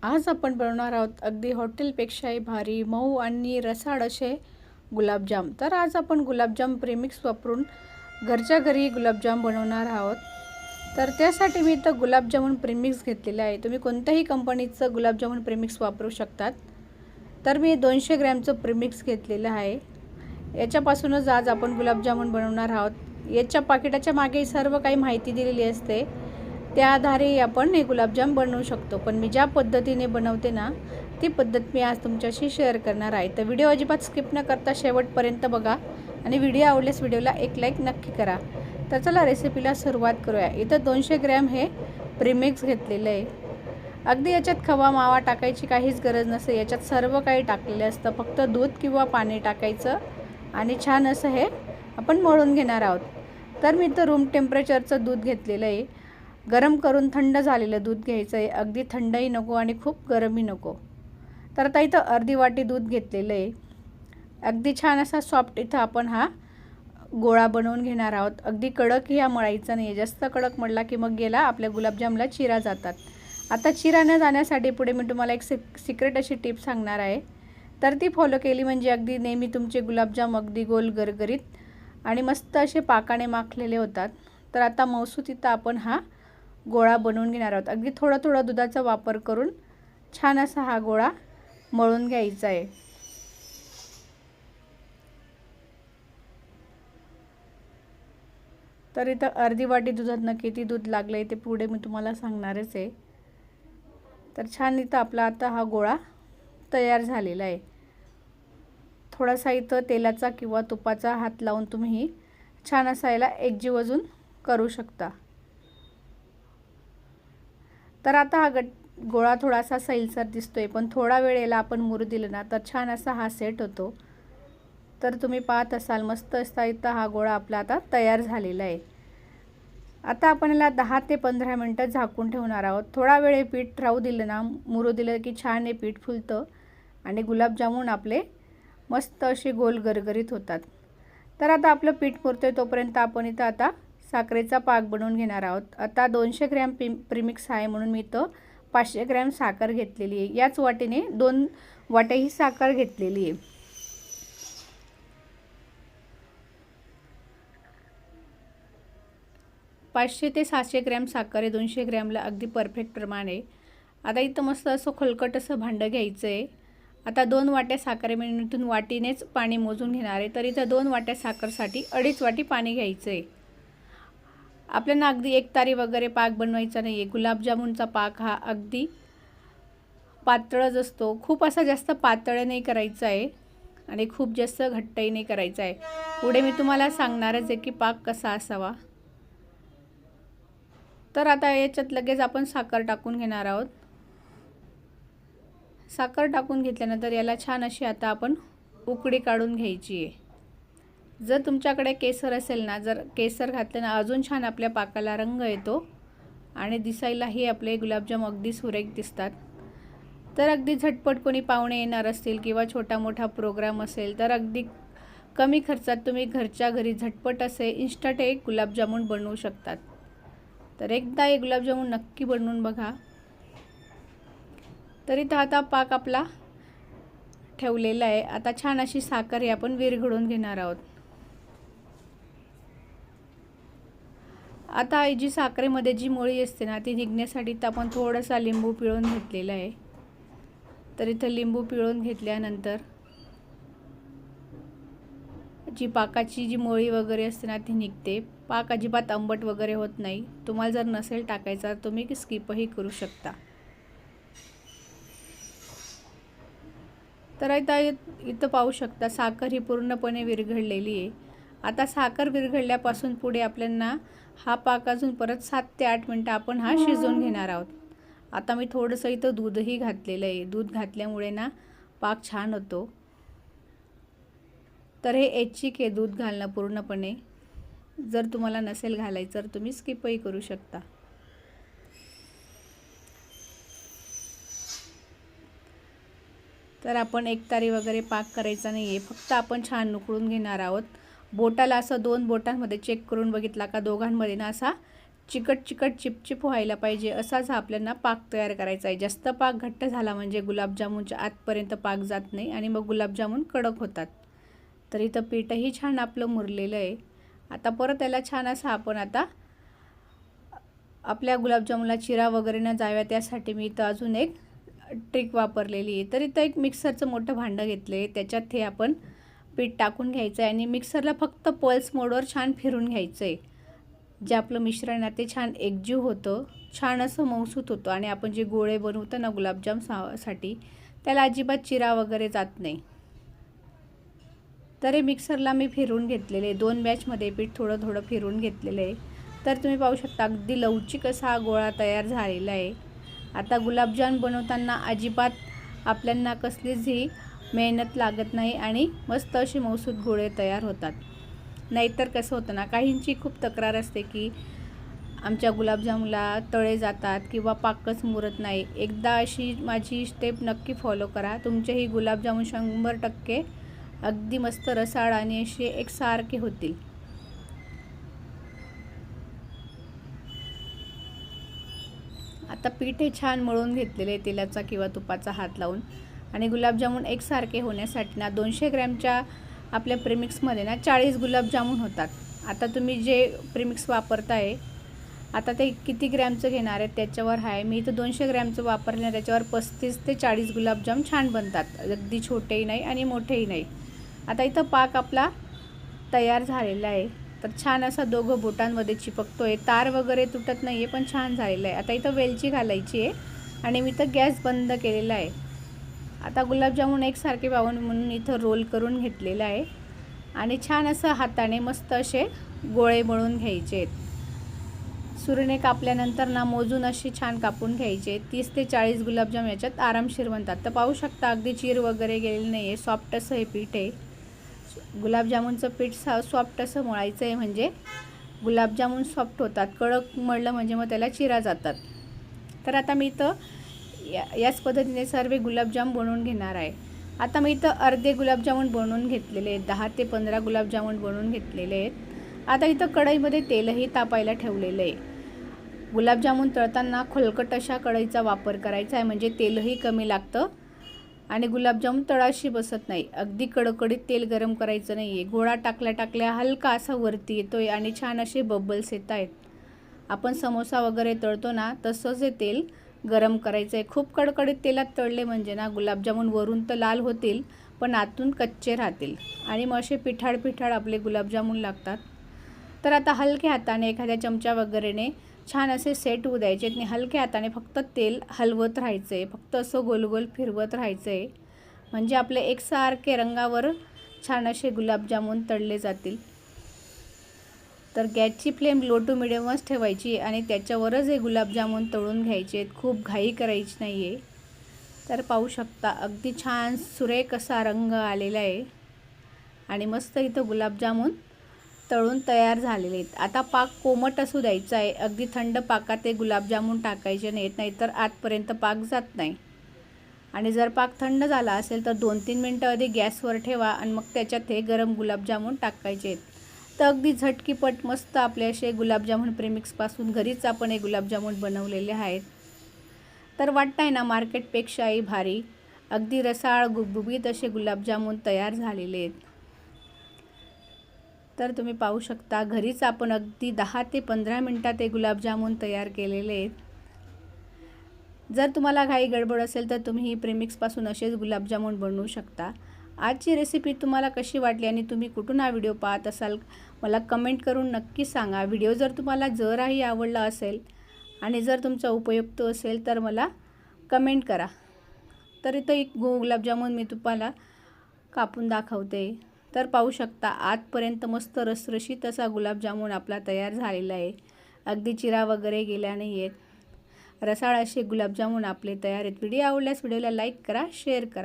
आज आपण बनवणार आहोत अगदी हॉटेलपेक्षाही भारी मऊ आणि रसाळ असे गुलाबजाम। तर आज आपण गुलाबजाम प्रेमिक्स वापरून घरच्या घरी गुलाबजाम बनवणार आहोत। तर त्यासाठी मी इथं गुलाबजामुन प्रेमिक्स घेतलेले आहे। तुम्ही कोणत्याही कंपनीचं गुलाबजामुन प्रेमिक्स वापरू शकतात। तर मी 200 ग्रॅमचं प्रेमिक्स घेतलेलं आहे। याच्यापासूनच आज आपण गुलाबजामुन बनवणार आहोत। याच्या पाकिटाच्या मागे सर्व काही माहिती दिलेली असते, त्या आधारे आपण हे गुलाबजाम बनवू शकतो। पण मी ज्या पद्धतीने बनवते ना, ती पद्धत मी आज तुमच्याशी शेअर करणार आहे। तर व्हिडिओ अजिबात स्किप न करता शेवटपर्यंत बघा आणि व्हिडिओ आवडल्यास व्हिडिओला एक लाईक नक्की करा। तर चला रेसिपीला सुरुवात करूया। इथं 200 ग्रॅम हे प्रेमिक्स घेतलेलं आहे। अगदी याच्यात खवा मावा टाकायची काहीच गरज नसते। याच्यात सर्व काही टाकलेलं असतं, फक्त दूध किंवा पाणी टाकायचं आणि छान असं हे आपण मळून घेणार आहोत। तर मी इथं रूम टेम्परेचरचं दूध घेतलेलं आहे। गरम करून थंड झालेलं दूध घ्यायचं आहे। अगदी थंडही नको आणि खूप गरमही नको। तर आता इथं अर्धी वाटी दूध घेतलेलं आहे। अगदी छान असा सॉफ्ट इथं आपण हा गोळा बनवून घेणार आहोत। अगदी कडक ह्या मळायचा नाही, जास्त कडक मळला की मग गेला आपल्या गुलाबजामला चिरा जातात। आता चिरा न जाण्यासाठी पुढे मी तुम्हाला एक सिक्रेट अशी टिप सांगणार आहे। तर ती फॉलो केली म्हणजे अगदी नेहमी तुमचे गुलाबजाम अगदी गोल गरगरीत आणि मस्त असे पाकाने माखलेले होतात। तर आता मौसूत आपण हा गोळा बनवून घेणार आहोत। अगदी थोडा थोडा दुधाचा वापर करून छान असा हा गोळा मळून घ्यायचा आहे। तर इथं अर्धी वाटी दुधात किती दूध लागले ते पुढे मी तुम्हाला सांगणारच आहे। तर छान इथं आपला आता हा गोळा तयार झालेला आहे। थोडासा इथं तेलाचा किंवा तुपाचा हात लावून तुम्ही छान असा याला एकजीव अजून करू शकता। तर आता हा गोळा थोडासा सैलसर दिसतोय, पण थोडा वेळ याला आपण मुरू दिलं ना तर छान असा हा सेट होतो। तर तुम्ही पाहत असाल मस्त असा इथं हा गोळा आपला आता तयार झालेला आहे। आता आपण याला 10 ते 15 मिनिटं झाकून ठेवणार आहोत। थोडा वेळ हे पीठ राहू दिलं ना, मुरू दिलं की छान हे पीठ फुलतं आणि गुलाबजामुन आपले मस्त असे गोल गरगरीत होतात। तर आता आपलं पीठ मुरतोय तोपर्यंत आपण इथं आता साखरेचा पाक बनवून घेणार आहोत। आता 200 ग्रॅम प्रीमिक्स आहे म्हणून मी इथं 500 ग्रॅम साखर घेतलेली आहे। याच वाटीने 2 वाट्या ही साखर घेतलेली आहे। पाचशे ते 700 ग्रॅम साखर आहे 200 ग्रॅमला, अगदी परफेक्ट प्रमाणे। आता इथं मस्त असं खोलकट असं भांडं घ्यायचं आहे। आता 2 वाट्या साखर मी इथून वाटीनेच पाणी मोजून घेणार आहे। तर इथं 2 वाट्या साखरसाठी 2.5 वाटी पाणी घ्यायचं आहे। आपल्याला अगदी एक तारी वगैरे पाक बनवायचा नाही आहे। गुलाबजामुनचा पाक हा अगदी पातळच असतो, खूप असा जास्त पातळ नाही करायचा आहे आणि खूप जास्त घट्टही नाही करायचा आहे। पुढे मी तुम्हाला सांगणारच आहे की पाक कसा असावा। तर आता याच्यात लगेच आपण साखर टाकून घेणार आहोत। साखर टाकून घेतल्यानंतर याला छान अशी आता आपण उकळी काढून घ्यायची आहे। जर तुमच्याकडे केसर असेल ना, जर केसर घातलं ना अजून छान आपल्या पाकाला रंग येतो आणि दिसायलाही आपले गुलाबजाम अगदी सुरेख दिसतात। तर अगदी झटपट कोणी पाहुणे येणार असतील किंवा छोटा मोठा प्रोग्राम असेल तर अगदी कमी खर्चात तुम्ही घरच्या घरी झटपट असे इन्स्टंट एक गुलाबजामुन बनवू शकतात। तर एकदा हे गुलाबजामुन नक्की बनवून बघा। तरी तर आता पाक आपला ठेवलेला आहे। आता छान अशी साखर ही आपण विरघळून घेणार आहोत। आता जी साखरेमध्ये जी मोळी असते ना ती निघण्यासाठी तर आपण थोडासा लिंबू पिळून घेतलेला आहे। तर इथं लिंबू पिळून घेतल्यानंतर जी पाकाची जी मोळी वगैरे असते ना ती निघते। पाक अजिबात आंबट वगैरे होत नाही। तुम्हाला जर नसेल टाकायचा तर तुम्ही स्किपही करू शकता। तर आता इथं पाहू शकता साखर ही पूर्णपणे विरघळलेली आहे। आता साखर विरघळल्यापासून पुढे आपल्याला हा पाक अजून परत 7 ते 8 मिनिटं आपण हा शिजवून घेणार आहोत। आता मी थोडंसं इथं दूधही घातलेलं आहे। दूध घातल्यामुळे ना पाक छान होतो। तर हे ऐच्छिक आहे दूध घालणं पूर्णपणे। जर तुम्हाला नसेल घालायचं तर तुम्ही स्किपही करू शकता। तर आपण एक तारी वगैरे पाक करायचा नाही आहे, फक्त आपण छान उकळून घेणार आहोत। बोटाला असं 2 बोटांमध्ये चेक करून बघितला का दोघांमध्ये ना असा चिकट चिकट चिपचिप व्हायला पाहिजे असाच हा आपल्याला पाक तयार करायचा आहे। जास्त पाक घट्ट झाला म्हणजे गुलाबजामुनच्या आतपर्यंत पाक जात नाही आणि मग गुलाबजामुन कडक होतात। तर इथं पीठही छान आपलं मुरलेलं आहे। आता परत त्याला छान असा आपण आता आपल्या गुलाबजामुनला चिरा वगैरे न जाव्या त्यासाठी मी इथं अजून एक ट्रिक वापरलेली आहे। तर इथं एक मिक्सरचं मोठं भांडं घेतले, त्याच्यात हे आपण पीठ टाकून घ्यायचं आहे आणि मिक्सरला फक्त पल्स मोडवर छान फिरून घ्यायचं आहे। जे आपलं मिश्रण आहे ते छान एकजीव होतं, छान असं मऊसूत होतं आणि आपण जे गोळे बनवतो ना गुलाबजामसाठी त्याला अजिबात चिरा वगैरे जात नाही। तर हे मिक्सरला मी फिरून घेतलेले, 2 बॅचमध्ये पीठ थोडं थोडं फिरून घेतलेलं आहे। तर तुम्ही पाहू शकता अगदी लवचिक असा हा गोळा तयार झालेला आहे। आता गुलाबजाम बनवताना अजिबात आपल्याला कसलीच ही मेहनत लागत नाही आणि मस्त असे मऊसूत गोळे तयार होतात। नाहीतर कसं होतं ना, काहींची खूप तक्रार असते की आमच्या गुलाबजामुनला तळे जातात किंवा पाकच मुरत नाही। एकदा अशी माझी स्टेप नक्की फॉलो करा, तुमचेही गुलाबजामुन 100% अगदी मस्त रसाळ आणि असे एकसारखे होतील। आता पीठ हे छान मळून घेतलेले तेलाचा किंवा तुपाचा हात लावून आणि गुलाबजामुन एकसारखे होण्यासाठी ना 200 ग्रॅमच्या आपल्या प्रीमिक्समध्ये ना 40 गुलाबजामुन होतात। आता तुम्ही जे प्रीमिक्स वापरताय आता ते किती ग्रॅमचं घेणार आहे त्याच्यावर आहे। मी इथं 200 ग्रॅमचं वापरले ना, त्याच्यावर 35 ते 40 गुलाबजाम छान बनतात, अगदी छोटेही नाही आणि मोठेही नाही। आता इथं पाक आपला तयार झालेला आहे, तर छान असा दोघं बोटांमध्ये चिपकतोय, तार वगैरे तुटत नाही आहे, पण छान झालेला आहे। आता इथं वेलची घालायची आहे आणि मी इथं गॅस बंद केलेला आहे। आता गुलाबजामुन एकसारखे व्हावं म्हणून इथं रोल करून घेतलेला आहे आणि छान असं हाताने मस्त असे गोळे मळून घ्यायचे आहेत। सुरीने कापल्यानंतर ना मोजून असे छान कापून घ्यायचे। 30 ते 40 गुलाबजाम याच्यात आरामशीर बनतात। तर पाहू शकता अगदी चीर वगैरे गेलेलं नाही आहे, सॉफ्ट असं हे पीठ आहे। गुलाबजामुनचं पीठ सॉफ्ट असं मळायचं आहे म्हणजे गुलाबजामुन सॉफ्ट होतात, कडक मळलं म्हणजे मग त्याला चिरा जातात। तर आता मी इथं याच पद्धतीने सर्व गुलाबजाम बनवून घेणार आहे। आता मी इथं अर्धे गुलाबजामुन बनवून घेतलेले आहेत, 10 ते 15 गुलाबजामुन बनवून घेतलेले आहेत। आता इथं कढईमध्ये तेलही तापायला ठेवलेलं आहे। गुलाबजामुन तळताना खोलकट अशा कढईचा वापर करायचा आहे म्हणजे तेलही कमी लागतं आणि गुलाबजामुन तळाशी बसत नाही। अगदी कडकडीत तेल गरम करायचं नाही आहे। गोळा टाकल्या हलका असा वरती येतोय आणि छान असे बबल्स येत आहेत। आपण समोसा वगैरे तळतो ना तसंच हे तेल गरम करायचं आहे। खूप कडकडीत तेलात तळले म्हणजे ना गुलाबजामुन वरून तर लाल होतील पण आतून कच्चे राहतील आणि मग असे पिठाळ आपले गुलाबजामुन लागतात। तर आता हलक्या हाताने एखाद्या चमचा वगैरेने छान असे सेट होऊ द्यायचे आणि हलक्या हाताने फक्त तेल हलवत राहायचं आहे, फक्त असं गोल गोल फिरवत राहायचं आहे म्हणजे आपले एकसारखे रंगावर छान असे गुलाबजामुन तळले जातील। तर गॅसची फ्लेम लो टू मिडियमच ठेवायची आणि त्याच्यावरच हे गुलाबजामुन तळून घ्यायचे, खूप घाई करायची नाही आहे। तर पाहू शकता अगदी छान सुरेख असा रंग आलेला आहे आणि मस्त इथं गुलाबजामुन तळून तयार झालेले आहेत। आता पाक कोमट असू द्यायचा आहे, अगदी थंड पाकात ते गुलाबजामुन टाकायचे नाहीत, नाहीतर आतपर्यंत पाक जात नाही। आणि जर पाक थंड झाला असेल तर 2-3 मिनटं आधी गॅसवर ठेवा आणि मग त्याच्यात हे गरम गुलाबजामुन टाकायचे आहेत। तर अगदी झटकीपट मस्त आपले असे गुलाबजामुन प्रीमिक्सपासून घरीच आपण हे गुलाबजामुन बनवलेले आहेत। तर वाटतंय ना मार्केटपेक्षाही भारी, अगदी रसाळ गुबगुबीत असे गुलाबजामुन तयार झालेले आहेत। तर तुम्ही पाहू शकता घरीच आपण अगदी 10 ते 15 मिनटात हे गुलाबजामुन तयार केलेले आहेत। जर तुम्हाला घाई गडबड असेल तर तुम्ही ही प्रीमिक्सपासून असेच गुलाबजामुन बनवू शकता। आजची रेसिपी तुम्हाला कशी वाटली आणि तुम्ही कुठून हा व्हिडिओ पाहत असाल मला कमेंट करून नक्की सांगा। व्हिडिओ जर तुम्हाला जराही आवडला असेल आणि जर तुमचा उपयुक्त असेल तर मला कमेंट करा। तर इथं एक गुलाबजामुन मी तुम्हाला कापून दाखवते। तर पाहू शकता आतपर्यंत मस्त रसरशीत असा गुलाबजामुन आपला तयार झालेला आहे, अगदी चिरा वगैरे गेल्या नाही आहेत। रसाळ असे गुलाबजामुन आपले तयार आहेत। व्हिडिओ आवडल्यास व्हिडिओला लाईक करा, शेअर करा।